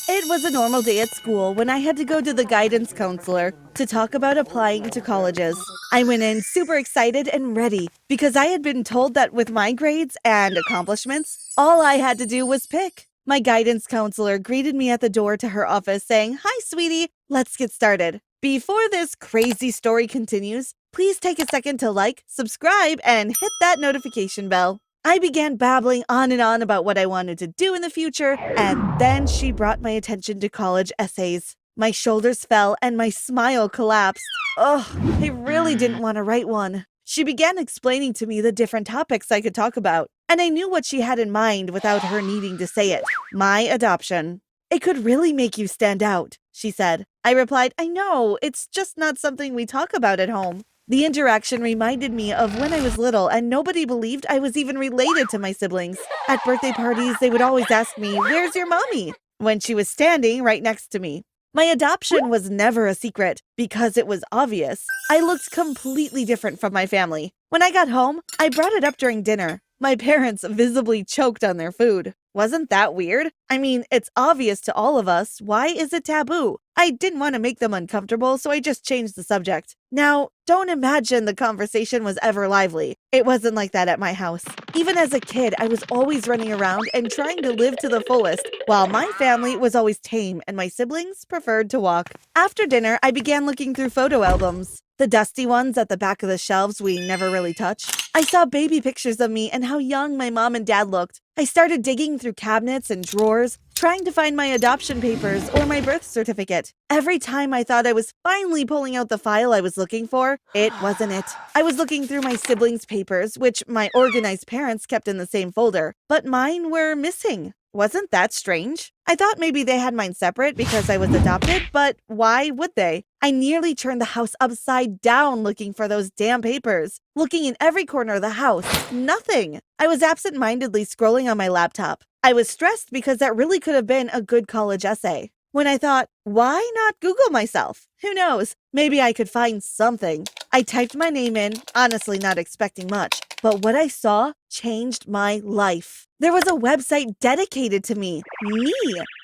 It was a normal day at school when I had to go to the guidance counselor to talk about applying to colleges. I went in super excited and ready because I had been told that with my grades and accomplishments, all I had to do was pick. My guidance counselor greeted me at the door to her office saying, "Hi, sweetie, let's get started. Before this crazy story continues, please take a second to like, subscribe, and hit that notification bell." I began babbling on and on about what I wanted to do in the future, and then she brought my attention to college essays. My shoulders fell and my smile collapsed. Ugh, I really didn't want to write one. She began explaining to me the different topics I could talk about, and I knew what she had in mind without her needing to say it. My adoption. "It could really make you stand out," she said. I replied, "I know, it's just not something we talk about at home." The interaction reminded me of when I was little and nobody believed I was even related to my siblings. At birthday parties, they would always ask me, "Where's your mommy?" when she was standing right next to me. My adoption was never a secret because it was obvious. I looked completely different from my family. When I got home, I brought it up during dinner. My parents visibly choked on their food. Wasn't that weird? I mean, it's obvious to all of us. Why is it taboo? I didn't want to make them uncomfortable, so I just changed the subject. Now, don't imagine the conversation was ever lively. It wasn't like that at my house. Even as a kid, I was always running around and trying to live to the fullest, while my family was always tame and my siblings preferred to walk. After dinner, I began looking through photo albums. The dusty ones at the back of the shelves we never really touched. I saw baby pictures of me and how young my mom and dad looked. I started digging through cabinets and drawers, trying to find my adoption papers or my birth certificate. Every time I thought I was finally pulling out the file I was looking for, it wasn't it. I was looking through my siblings' papers, which my organized parents kept in the same folder, but mine were missing. Wasn't that strange? I thought maybe they had mine separate because I was adopted, but why would they? I nearly turned the house upside down looking for those damn papers. Looking in every corner of the house, nothing. I was absent-mindedly scrolling on my laptop. I was stressed because that really could have been a good college essay. When I thought, why not Google myself? Who knows? Maybe I could find something. I typed my name in, honestly not expecting much, but what I saw changed my life. There was a website dedicated to me. Me.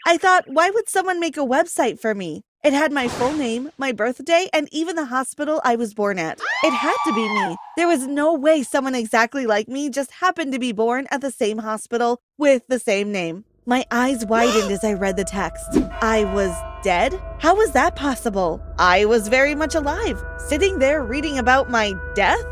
I thought, why would someone make a website for me? It had my full name, my birthday, and even the hospital I was born at. It had to be me. There was no way someone exactly like me just happened to be born at the same hospital with the same name. My eyes widened as I read the text. I was dead? How was that possible? I was very much alive, sitting there reading about my death?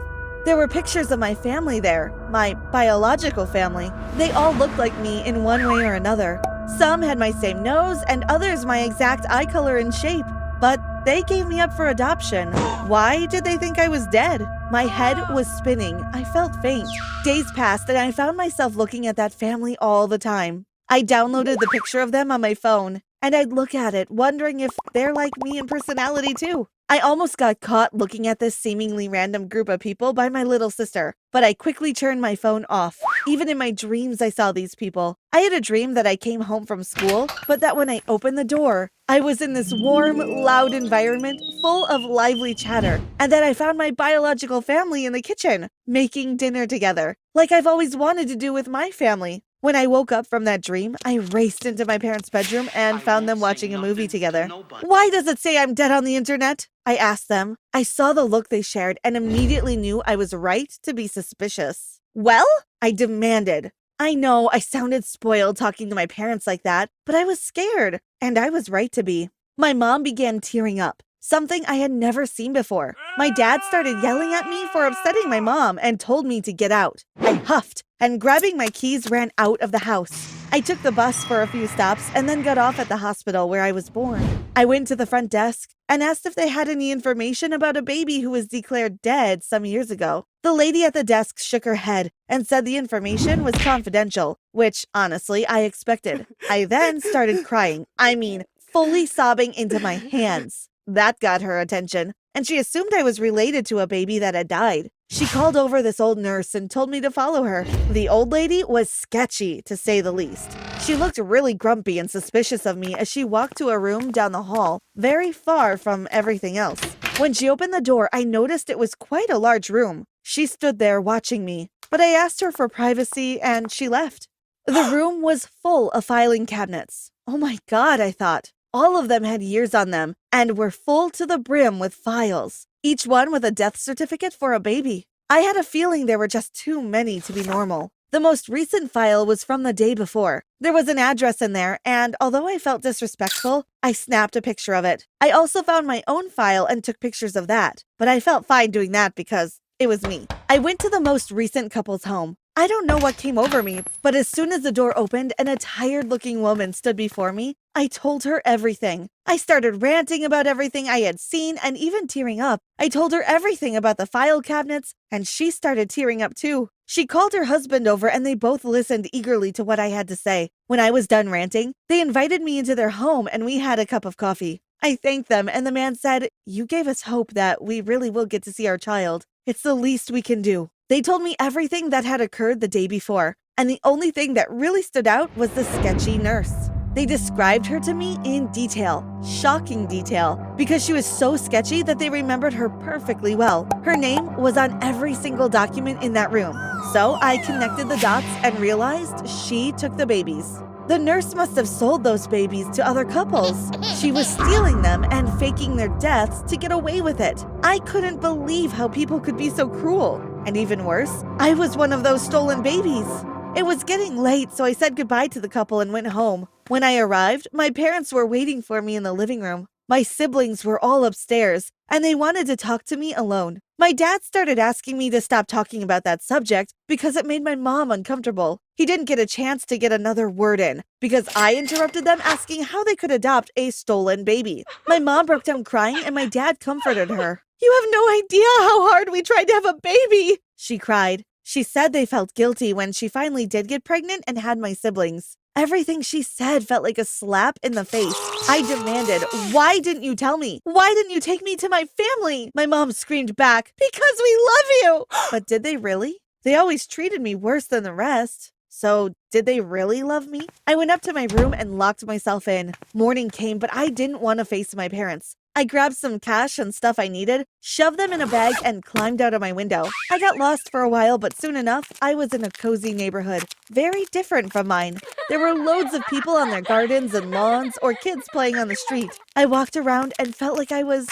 There were pictures of my family there, my biological family. They all looked like me in one way or another. Some had my same nose and others my exact eye color and shape. But they gave me up for adoption. Why did they think I was dead? My head was spinning. I felt faint. Days passed and I found myself looking at that family all the time. I downloaded the picture of them on my phone, and I'd look at it, wondering if they're like me in personality too. I almost got caught looking at this seemingly random group of people by my little sister, but I quickly turned my phone off. Even in my dreams, I saw these people. I had a dream that I came home from school, but that when I opened the door, I was in this warm, loud environment full of lively chatter, and that I found my biological family in the kitchen, making dinner together, like I've always wanted to do with my family. When I woke up from that dream, I raced into my parents' bedroom and found them watching a movie together. "Why does it say I'm dead on the internet?" I asked them. I saw the look they shared and immediately knew I was right to be suspicious. "Well?" I demanded. I know I sounded spoiled talking to my parents like that, but I was scared, and I was right to be. My mom began tearing up, something I had never seen before. My dad started yelling at me for upsetting my mom and told me to get out. I huffed and grabbing my keys ran out of the house. I took the bus for a few stops and then got off at the hospital where I was born. I went to the front desk and asked if they had any information about a baby who was declared dead some years ago. The lady at the desk shook her head and said the information was confidential, which honestly I expected. I then started crying. I mean, fully sobbing into my hands. That got her attention, and she assumed I was related to a baby that had died. She called over this old nurse and told me to follow her. The old lady was sketchy, to say the least. She looked really grumpy and suspicious of me as she walked to a room down the hall, very far from everything else. When she opened the door, I noticed it was quite a large room. She stood there watching me, but I asked her for privacy and she left. The room was full of filing cabinets. Oh my God, I thought. All of them had years on them and were full to the brim with files, each one with a death certificate for a baby. I had a feeling there were just too many to be normal. The most recent file was from the day before. There was an address in there, and although I felt disrespectful, I snapped a picture of it. I also found my own file and took pictures of that, but I felt fine doing that because it was me. I went to the most recent couple's home. I don't know what came over me, but as soon as the door opened and a tired-looking woman stood before me, I told her everything. I started ranting about everything I had seen and even tearing up. I told her everything about the file cabinets, and she started tearing up too. She called her husband over and they both listened eagerly to what I had to say. When I was done ranting, they invited me into their home and we had a cup of coffee. I thanked them and the man said, "You gave us hope that we really will get to see our child. It's the least we can do." They told me everything that had occurred the day before, and the only thing that really stood out was the sketchy nurse. They described her to me in detail, shocking detail, because she was so sketchy that they remembered her perfectly well. Her name was on every single document in that room. So I connected the dots and realized she took the babies. The nurse must have sold those babies to other couples. She was stealing them and faking their deaths to get away with it. I couldn't believe how people could be so cruel. And even worse, I was one of those stolen babies. It was getting late, so I said goodbye to the couple and went home. When I arrived, my parents were waiting for me in the living room. My siblings were all upstairs, and they wanted to talk to me alone. My dad started asking me to stop talking about that subject because it made my mom uncomfortable. He didn't get a chance to get another word in because I interrupted them asking how they could adopt a stolen baby. My mom broke down crying and my dad comforted her. "You have no idea how hard we tried to have a baby," she cried. She said they felt guilty when she finally did get pregnant and had my siblings. Everything she said felt like a slap in the face. I demanded, "Why didn't you tell me? Why didn't you take me to my family?" My mom screamed back, "Because we love you!" But did they really? They always treated me worse than the rest. So, did they really love me? I went up to my room and locked myself in. Morning came, but I didn't want to face my parents. I grabbed some cash and stuff I needed, shoved them in a bag, and climbed out of my window. I got lost for a while, but soon enough, I was in a cozy neighborhood. Very different from mine. There were loads of people on their gardens and lawns, or kids playing on the street. I walked around and felt like I was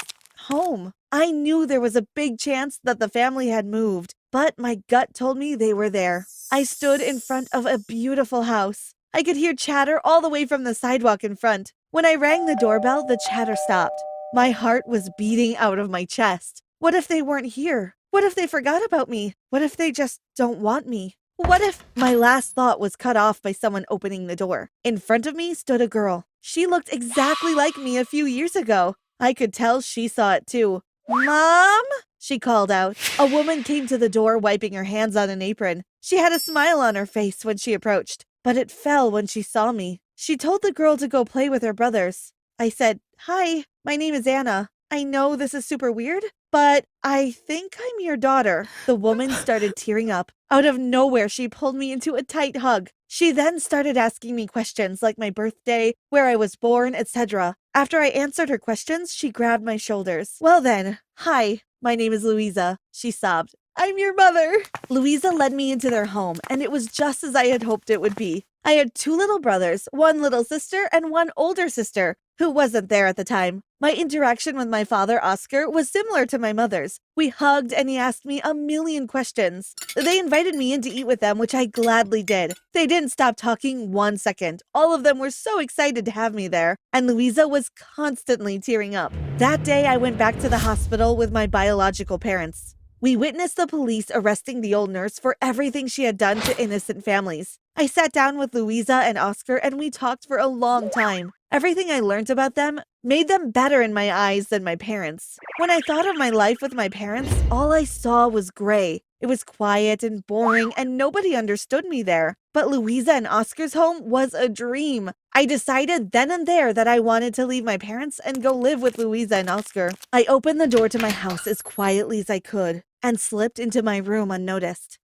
home. I knew there was a big chance that the family had moved, but my gut told me they were there. I stood in front of a beautiful house. I could hear chatter all the way from the sidewalk in front. When I rang the doorbell, the chatter stopped. My heart was beating out of my chest. What if they weren't here? What if they forgot about me? What if they just don't want me? What if my last thought was cut off by someone opening the door? In front of me stood a girl. She looked exactly like me a few years ago. I could tell she saw it too. "Mom?" she called out. A woman came to the door, wiping her hands on an apron. She had a smile on her face when she approached, but it fell when she saw me. She told the girl to go play with her brothers. I said, "Hi, my name is Anna. I know this is super weird, but I think I'm your daughter." The woman started tearing up. Out of nowhere, she pulled me into a tight hug. She then started asking me questions like my birthday, where I was born, etc. After I answered her questions, she grabbed my shoulders. "Well then, hi, my name is Louisa," she sobbed. "I'm your mother." Louisa led me into their home, and it was just as I had hoped it would be. I had 2 little brothers, 1 little sister, and 1 older sister, who wasn't there at the time. My interaction with my father, Oscar, was similar to my mother's. We hugged and he asked me a million questions. They invited me in to eat with them, which I gladly did. They didn't stop talking 1 second. All of them were so excited to have me there, and Louisa was constantly tearing up. That day, I went back to the hospital with my biological parents. We witnessed the police arresting the old nurse for everything she had done to innocent families. I sat down with Louisa and Oscar and we talked for a long time. Everything I learned about them made them better in my eyes than my parents. When I thought of my life with my parents, all I saw was gray. It was quiet and boring and nobody understood me there. But Louisa and Oscar's home was a dream. I decided then and there that I wanted to leave my parents and go live with Louisa and Oscar. I opened the door to my house as quietly as I could and slipped into my room unnoticed.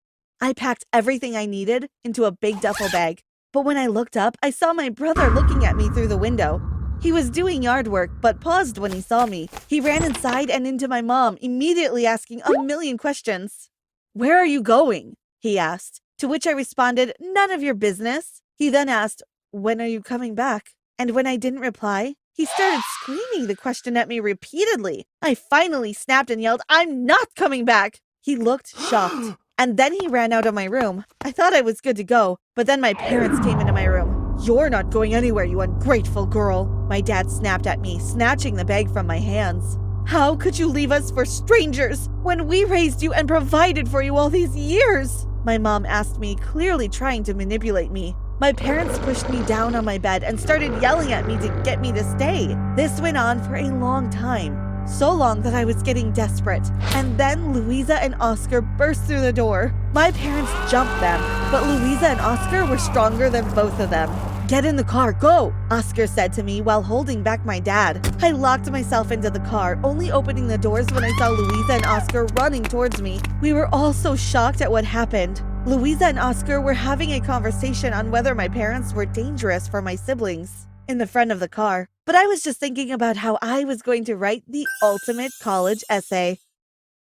I packed everything I needed into a big duffel bag. But when I looked up, I saw my brother looking at me through the window. He was doing yard work, but paused when he saw me. He ran inside and into my mom, immediately asking a million questions. "Where are you going?" he asked, to which I responded, "None of your business." He then asked, "When are you coming back?" And when I didn't reply, he started screaming the question at me repeatedly. I finally snapped and yelled, "I'm not coming back!" He looked shocked. And then he ran out of my room. I thought I was good to go, but then my parents came into my room. "You're not going anywhere, you ungrateful girl," my dad snapped at me, snatching the bag from my hands. "How could you leave us for strangers when we raised you and provided for you all these years?" My mom asked me, clearly trying to manipulate me. My parents pushed me down on my bed and started yelling at me to get me to stay. This went on for a long time. So long that I was getting desperate. And then Louisa and Oscar burst through the door. My parents jumped them, but Louisa and Oscar were stronger than both of them. "Get in the car, go!" Oscar said to me while holding back my dad. I locked myself into the car, only opening the doors when I saw Louisa and Oscar running towards me. We were all so shocked at what happened. Louisa and Oscar were having a conversation on whether my parents were dangerous for my siblings in the front of the car. But I was just thinking about how I was going to write the ultimate college essay.